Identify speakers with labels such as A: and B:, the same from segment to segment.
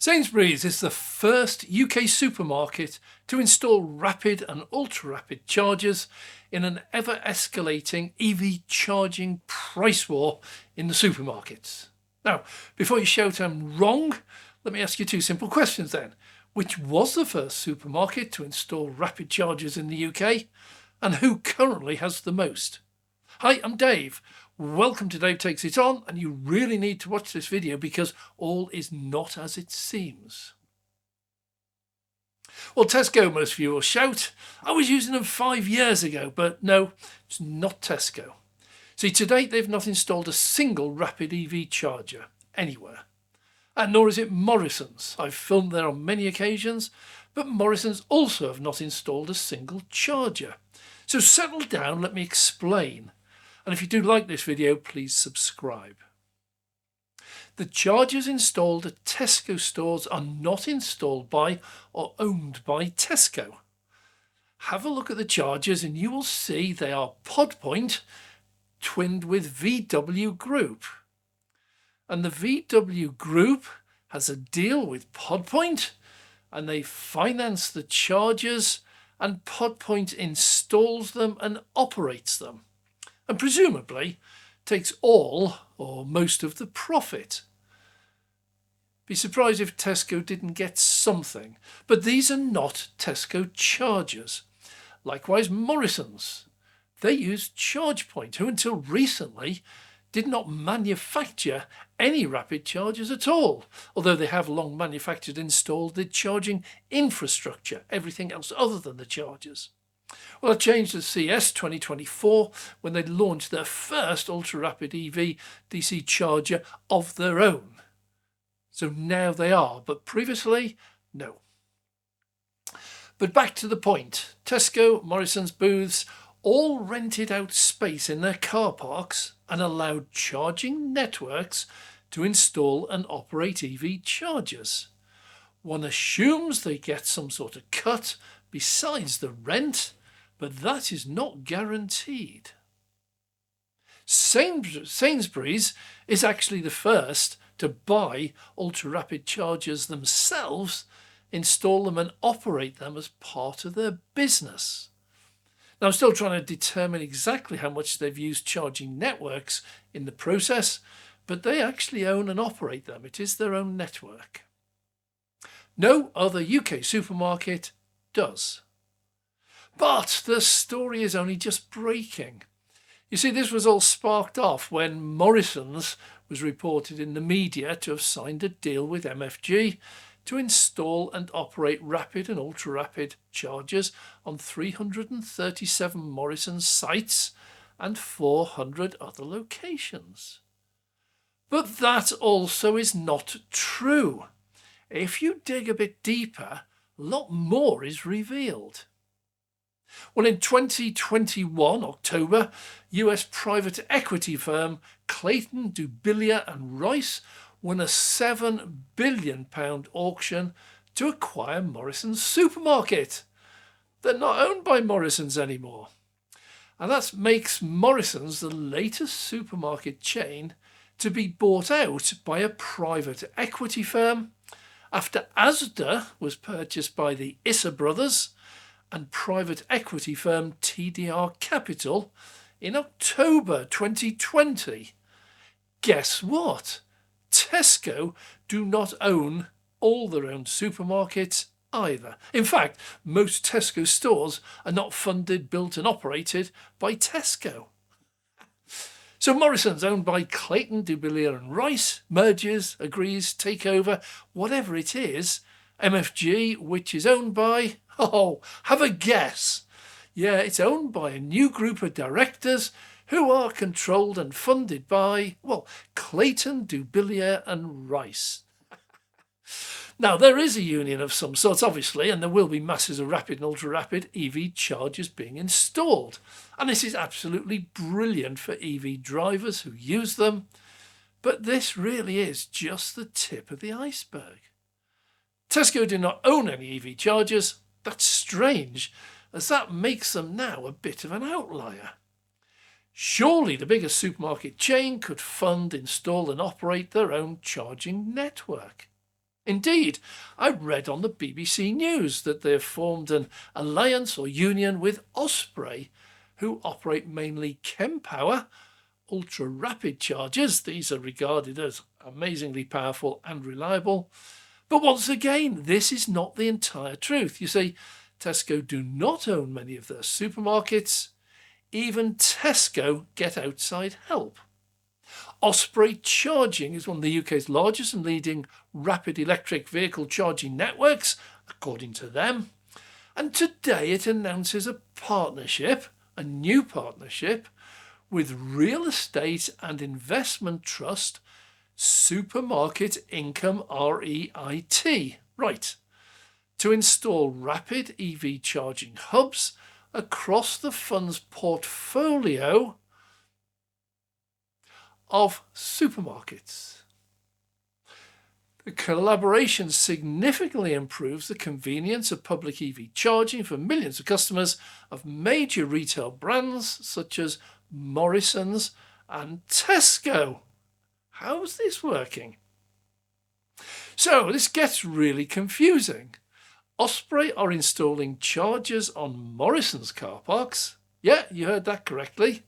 A: Sainsbury's is the first UK supermarket to install rapid and ultra-rapid chargers in an ever-escalating EV charging price war in the supermarkets. Now, before you shout I'm wrong, let me ask you two simple questions then. Which was the first supermarket to install rapid chargers in the UK? And who currently has the most? Hi, I'm Dave. Welcome to Dave Takes It On, and you really need to watch this video because all is not as it seems. Well, Tesco, most of you will shout, I was using them 5 years ago, but no, it's not Tesco. See, to date they've not installed a single rapid EV charger anywhere. And nor is it Morrison's. I've filmed there on many occasions, but Morrison's also have not installed a single charger. So settle down, let me explain. And if you do like this video, please subscribe. The chargers installed at Tesco stores are not installed by or owned by Tesco. Have a look at the chargers and you will see they are PodPoint twinned with VW Group. And the VW Group has a deal with PodPoint and they finance the chargers and PodPoint installs them and operates them. And presumably takes all or most of the profit. Be surprised if Tesco didn't get something, but these are not Tesco chargers. Likewise Morrison's. They use ChargePoint, who until recently did not manufacture any rapid chargers at all, although they have long manufactured and installed the charging infrastructure, everything else other than the chargers. Well, it changed at CES 2024 when they launched their first ultra-rapid EV DC charger of their own. So now they are, but previously, no. But back to the point. Tesco, Morrison's booths all rented out space in their car parks and allowed charging networks to install and operate EV chargers. One assumes they get some sort of cut besides the rent, but that is not guaranteed. Sainsbury's is actually the first to buy ultra-rapid chargers themselves, install them and operate them as part of their business. Now, I'm still trying to determine exactly how much they've used charging networks in the process, but they actually own and operate them. It is their own network. No other UK supermarket does. But the story is only just breaking. You see, this was all sparked off when Morrison's was reported in the media to have signed a deal with MFG to install and operate rapid and ultra-rapid chargers on 337 Morrison's sites and 400 other locations. But that also is not true. If you dig a bit deeper, a lot more is revealed. Well, in 2021, October, US private equity firm Clayton, Dubilier and Rice won a £7 billion auction to acquire Morrison's supermarket. They're not owned by Morrison's anymore. And that makes Morrison's the latest supermarket chain to be bought out by a private equity firm after Asda was purchased by the Issa brothers and private equity firm TDR Capital in October 2020. Guess what? Tesco do not own all their own supermarkets either. In fact, most Tesco stores are not funded, built and operated by Tesco. So Morrison's owned by Clayton, Dubilier and Rice, merges, agrees, takeover, whatever it is. MFG, which is owned by, have a guess. Yeah, it's owned by a new group of directors who are controlled and funded by, well, Clayton, Dubilier and Rice. Now, there is a union of some sorts, obviously, and there will be masses of rapid and ultra-rapid EV chargers being installed. And this is absolutely brilliant for EV drivers who use them. But this really is just the tip of the iceberg. Tesco do not own any EV chargers. That's strange, as that makes them now a bit of an outlier. Surely the biggest supermarket chain could fund, install and operate their own charging network. Indeed, I read on the BBC News that they have formed an alliance or union with Osprey, who operate mainly Kenn power, ultra-rapid chargers. These are regarded as amazingly powerful and reliable. But once again, this is not the entire truth. You see, Tesco do not own many of their supermarkets. Even Tesco get outside help. Osprey Charging is one of the UK's largest and leading rapid electric vehicle charging networks, according to them. And today it announces a partnership, a new partnership, with real estate and investment trust Supermarket Income REIT, right, to install rapid EV charging hubs across the fund's portfolio of supermarkets. The collaboration significantly improves the convenience of public EV charging for millions of customers of major retail brands such as Morrisons and Tesco. How's this working? So this gets really confusing. Osprey are installing chargers on Morrisons car parks. Yeah, you heard that correctly.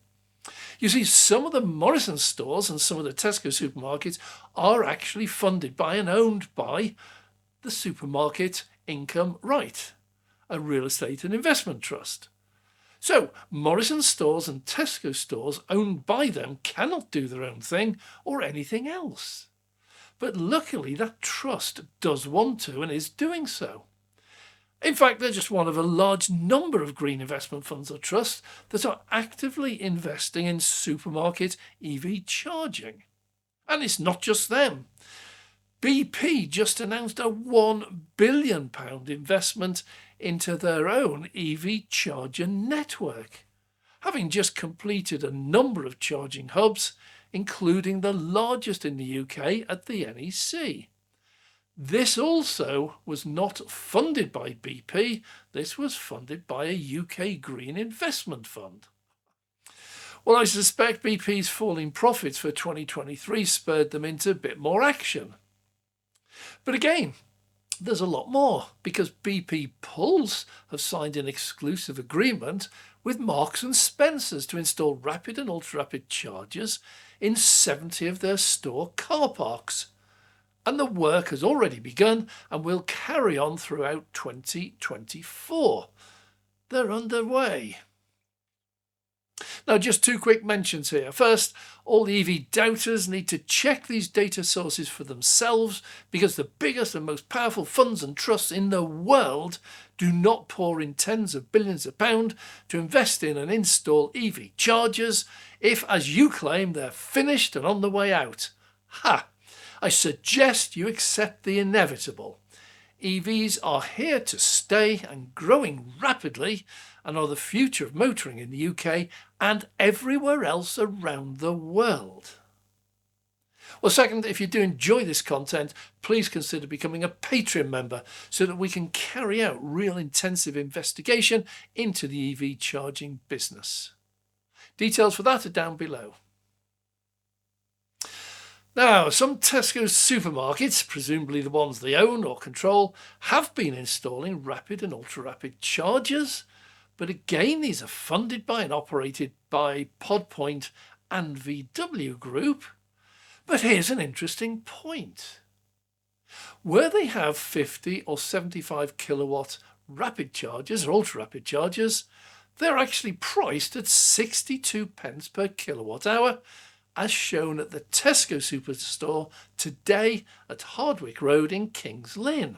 A: You see, some of the Morrisons stores and some of the Tesco supermarkets are actually funded by and owned by the Supermarket Income REIT, a real estate and investment trust. So Morrisons stores and Tesco stores owned by them cannot do their own thing or anything else. But luckily that trust does want to and is doing so. In fact, they're just one of a large number of green investment funds or trusts that are actively investing in supermarket EV charging. And it's not just them. BP just announced a £1 billion investment into their own EV charger network, having just completed a number of charging hubs, including the largest in the UK at the NEC. This also was not funded by BP, this was funded by a UK green investment fund. Well, I suspect BP's falling profits for 2023 spurred them into a bit more action. But again, there's a lot more, because BP Pulse have signed an exclusive agreement with Marks and Spencer's to install rapid and ultra-rapid chargers in 70 of their store car parks. And the work has already begun and will carry on throughout 2024. They're underway. Now, just two quick mentions here. First, all the EV doubters need to check these data sources for themselves, because the biggest and most powerful funds and trusts in the world do not pour in tens of billions of pounds to invest in and install EV chargers if, as you claim, they're finished and on the way out. Ha! I suggest you accept the inevitable. EVs are here to stay and growing rapidly, and are the future of motoring in the UK and everywhere else around the world. Well, second, if you do enjoy this content, please consider becoming a Patreon member so that we can carry out real intensive investigation into the EV charging business. Details for that are down below. Now, some Tesco supermarkets, presumably the ones they own or control, have been installing rapid and ultra-rapid chargers. But again, these are funded by and operated by Pod Point and VW Group. But here's an interesting point. Where they have 50 or 75 kilowatt rapid chargers or ultra-rapid chargers, they're actually priced at 62 pence per kilowatt hour, as shown at the Tesco superstore today at Hardwick Road in King's Lynn.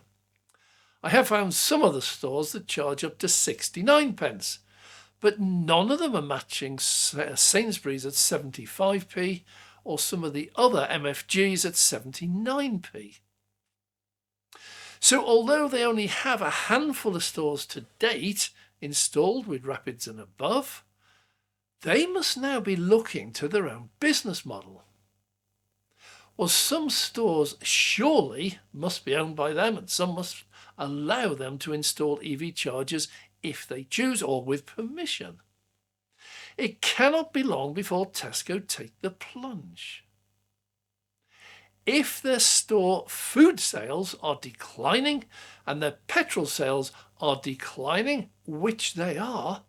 A: I have found some other stores that charge up to 69 pence, but none of them are matching Sainsbury's at 75p or some of the other MFGs at 79p. So although they only have a handful of stores to date installed with rapids and above, they must now be looking to their own business model. Well, some stores surely must be owned by them, and some must allow them to install EV chargers if they choose or with permission. It cannot be long before Tesco take the plunge. if their store food sales are declining and their petrol sales are declining, which they are,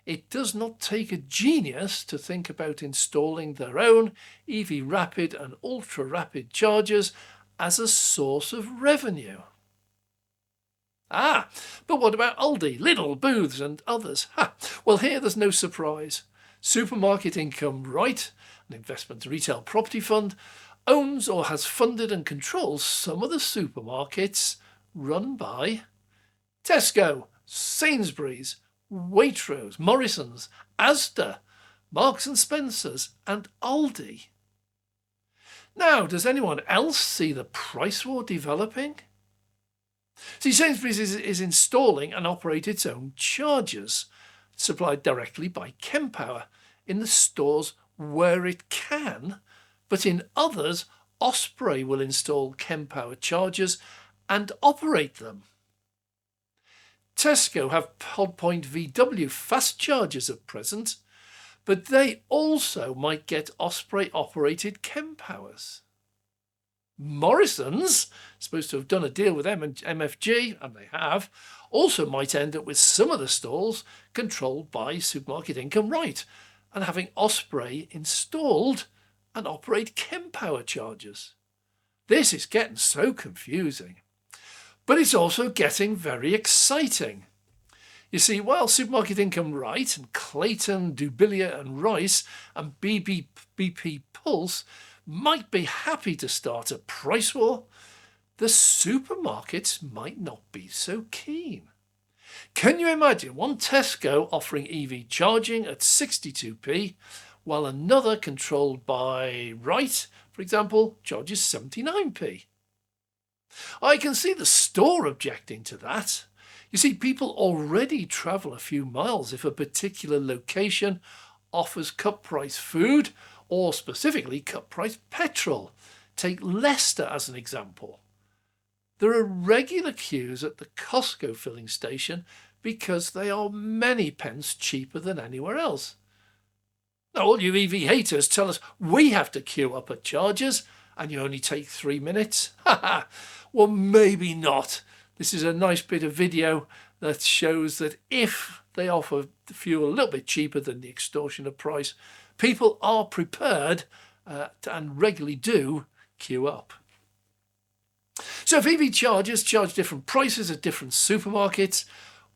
A: it does not take a genius to think about installing their own EV rapid and ultra rapid chargers as a source of revenue. But what about Aldi, Lidl, Booths and others? Well, here there's no surprise. Supermarket Income Right, an investment retail property fund, owns or has funded and controls some of the supermarkets run by Tesco, Sainsbury's, Waitrose, Morrison's, Asda, Marks and Spencer's and Aldi. Now, does anyone else see the price war developing? See, Sainsbury's is installing and operates its own chargers, supplied directly by Campbell in the stores where it can, but in others, Osprey will install Campbell chargers and operate them. Tesco have Podpoint VW fast chargers at present, but they also might get Osprey-operated Campbells. Morrison's, supposed to have done a deal with MFG, and they have, also might end up with some of the stalls controlled by Supermarket Income Right and having Osprey installed and operate Campbell chargers. This is getting so confusing. But it's also getting very exciting. You see, while Supermarket Income Right and Clayton, Dubilier and Rice and BP Pulse might be happy to start a price war, the supermarkets might not be so keen. Can you imagine one Tesco offering EV charging at 62p, while another controlled by Right, for example, charges 79p? I can see the store objecting to that. You see, people already travel a few miles if a particular location offers cut price food or specifically cut price petrol. Take Leicester as an example. There are regular queues at the Costco filling station because they are many pence cheaper than anywhere else. Now, all you EV haters tell us we have to queue up at chargers and you only take 3 minutes. Well, maybe not. This is a nice bit of video that shows that if they offer the fuel a little bit cheaper than the extortionate price, people are prepared and regularly do queue up. So if EV chargers charge different prices at different supermarkets,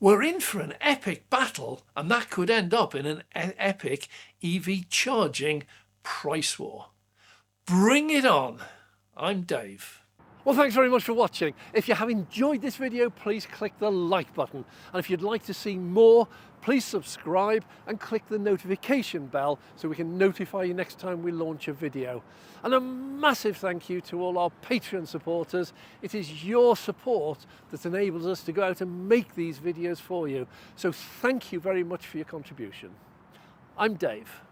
A: we're in for an epic battle, and that could end up in an epic EV charging price war. Bring it on. I'm Dave.
B: Well, thanks very much for watching. If you have enjoyed this video, please click the like button. And if you'd like to see more, please subscribe and click the notification bell so we can notify you next time we launch a video. And a massive thank you to all our Patreon supporters. It is your support that enables us to go out and make these videos for you. So thank you very much for your contribution. I'm Dave.